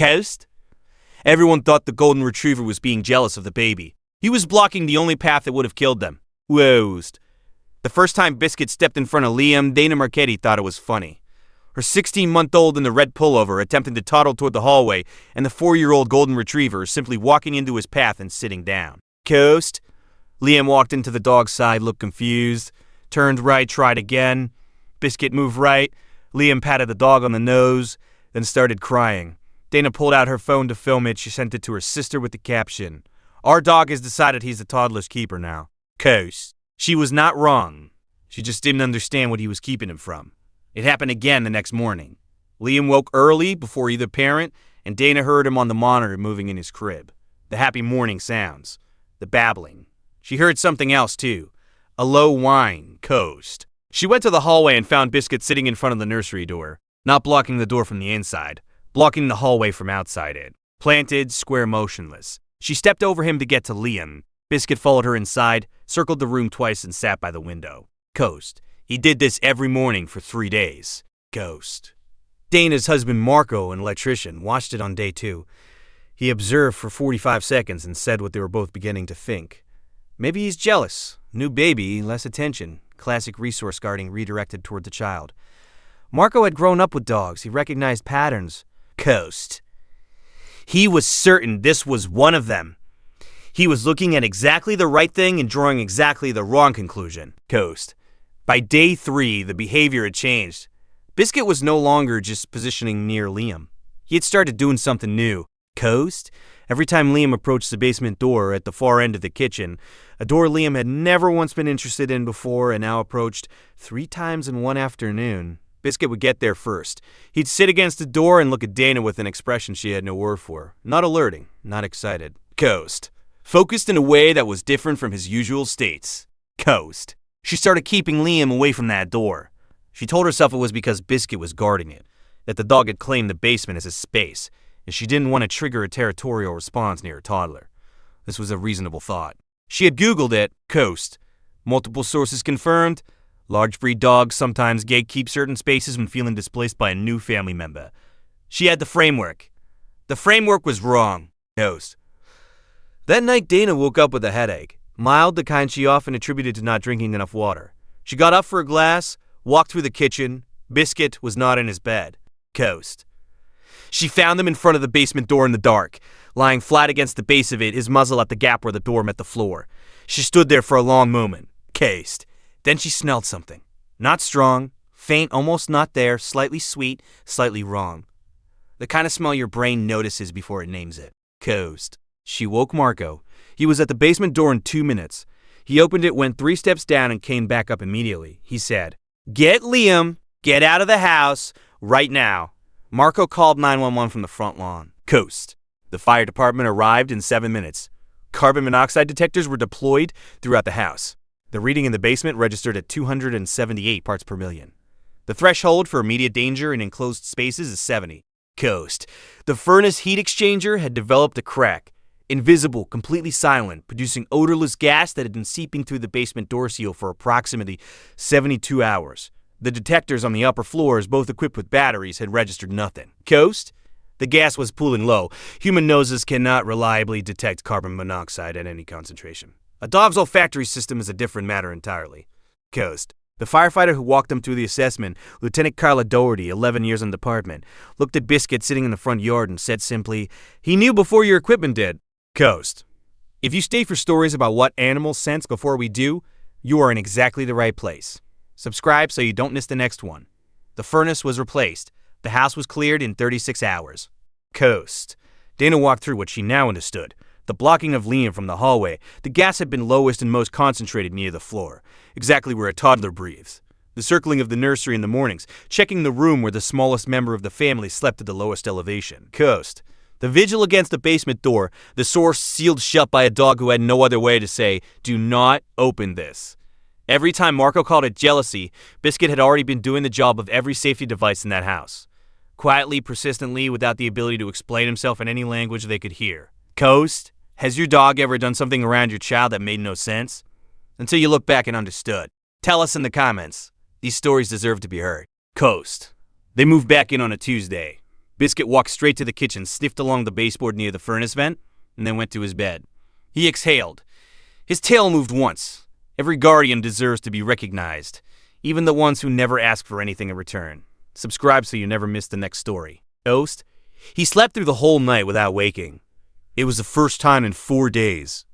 Coast? Everyone thought the golden retriever was being jealous of the baby. He was blocking the only path that would have killed them. Woozed. The first time Biscuit stepped in front of Liam, Dana Marchetti thought it was funny. Her 16-month-old in the red pullover attempting to toddle toward the hallway, and the 4-year-old golden retriever simply walking into his path and sitting down. Coast? Liam walked into the dog's side, looked confused, turned right, tried again. Biscuit moved right. Liam patted the dog on the nose, then started crying. Dana pulled out her phone to film it. She sent it to her sister with the caption, "Our dog has decided he's the toddler's keeper now." Coast. She was not wrong. She just didn't understand what he was keeping him from. It happened again the next morning. Liam woke early before either parent, and Dana heard him on the monitor moving in his crib. The happy morning sounds. The babbling. She heard something else, too. A low whine. Coast. She went to the hallway and found Biscuit sitting in front of the nursery door, not blocking the door from the inside, blocking the hallway from outside it. Planted, square motionless. She stepped over him to get to Liam. Biscuit followed her inside, circled the room twice, and sat by the window. Coast. He did this every morning for 3 days. Ghost. Dana's husband Marco, an electrician, watched it on day 2. He observed for 45 seconds and said what they were both beginning to think. Maybe he's jealous. New baby, less attention. Classic resource guarding redirected toward the child. Marco had grown up with dogs. He recognized patterns. Coast. He was certain this was one of them. He was looking at exactly the right thing and drawing exactly the wrong conclusion. Coast. By day 3, the behavior had changed. Biscuit was no longer just positioning near Liam. He had started doing something new. Coast? Every time Liam approached the basement door at the far end of the kitchen, a door Liam had never once been interested in before and now approached 3 times in one afternoon, Biscuit would get there first. He'd sit against the door and look at Dana with an expression she had no word for. Not alerting, not excited. Coast. Focused in a way that was different from his usual states. Coast. She started keeping Liam away from that door. She told herself it was because Biscuit was guarding it, that the dog had claimed the basement as his space, and she didn't want to trigger a territorial response near her toddler. This was a reasonable thought. She had Googled it. Coast. Multiple sources confirmed. Large breed dogs sometimes gatekeep certain spaces when feeling displaced by a new family member. She had the framework. The framework was wrong. Coast. That night, Dana woke up with a headache. Mild, the kind she often attributed to not drinking enough water. She got up for a glass, walked through the kitchen. Biscuit was not in his bed. Coast. She found him in front of the basement door in the dark, lying flat against the base of it, his muzzle at the gap where the door met the floor. She stood there for a long moment. Cased. Then she smelled something. Not strong, faint, almost not there, slightly sweet, slightly wrong. The kind of smell your brain notices before it names it. Coast. She woke Marco. He was at the basement door in 2 minutes. He opened it, went 3 steps down, and came back up immediately. He said, "Get Liam. Get out of the house. Right now." Marco called 911 from the front lawn. Coast. The fire department arrived in 7 minutes. Carbon monoxide detectors were deployed throughout the house. The reading in the basement registered at 278 parts per million. The threshold for immediate danger in enclosed spaces is 70. Coast. The furnace heat exchanger had developed a crack. Invisible, completely silent, producing odorless gas that had been seeping through the basement door seal for approximately 72 hours. The detectors on the upper floors, both equipped with batteries, had registered nothing. Coast. The gas was pooling low. Human noses cannot reliably detect carbon monoxide at any concentration. A dog's olfactory system is a different matter entirely. Coast. The firefighter who walked them through the assessment, Lieutenant Carla Doherty, 11 years in the department, looked at Biscuit sitting in the front yard and said simply, "He knew before your equipment did." Coast. If you stay for stories about what animals sense before we do, you are in exactly the right place. Subscribe so you don't miss the next one. The furnace was replaced. The house was cleared in 36 hours. Coast. Dana walked through what she now understood. The blocking of Liam from the hallway. The gas had been lowest and most concentrated near the floor, exactly where a toddler breathes. The circling of the nursery in the mornings, checking the room where the smallest member of the family slept at the lowest elevation. Coast. The vigil against the basement door, the source sealed shut by a dog who had no other way to say, "Do not open this." Every time Marco called it jealousy, Biscuit had already been doing the job of every safety device in that house. Quietly, persistently, without the ability to explain himself in any language they could hear. Coast. Has your dog ever done something around your child that made no sense? Until you look back and understood. Tell us in the comments. These stories deserve to be heard. Coast. They moved back in on a Tuesday. Biscuit walked straight to the kitchen, sniffed along the baseboard near the furnace vent, and then went to his bed. He exhaled. His tail moved once. Every guardian deserves to be recognized, even the ones who never ask for anything in return. Subscribe so you never miss the next story. Toast. He slept through the whole night without waking. It was the first time in 4 days.